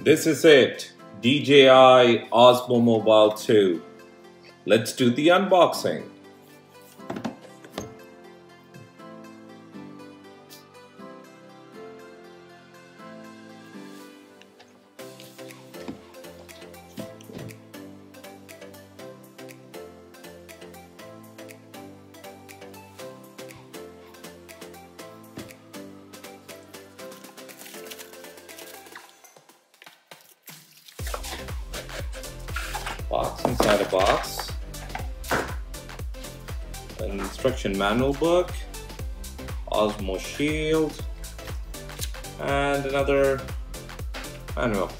This is it, DJI Osmo Mobile 2. Let's do the unboxing. Box inside a box, an instruction manual book, Osmo shield, and another manual.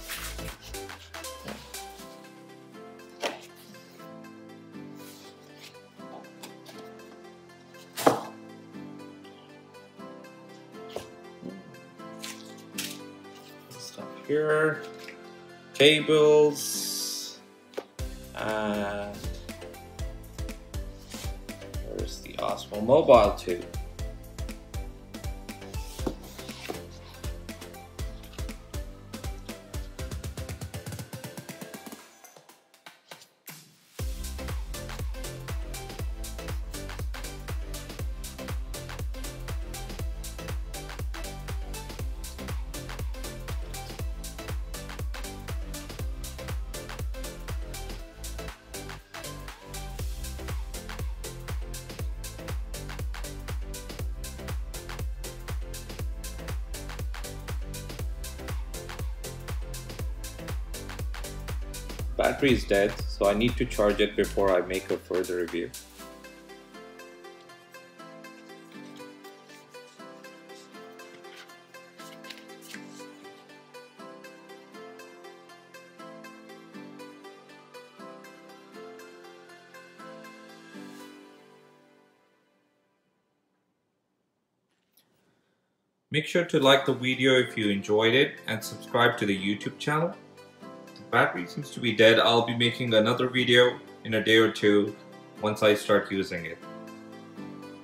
Stuff here, cables. And there's the Osmo Mobile 2. Battery is dead, so I need to charge it before I make a further review. Make sure to like the video if you enjoyed it and subscribe to the YouTube channel. Battery seems to be dead. I'll be making another video in a day or two once I start using it.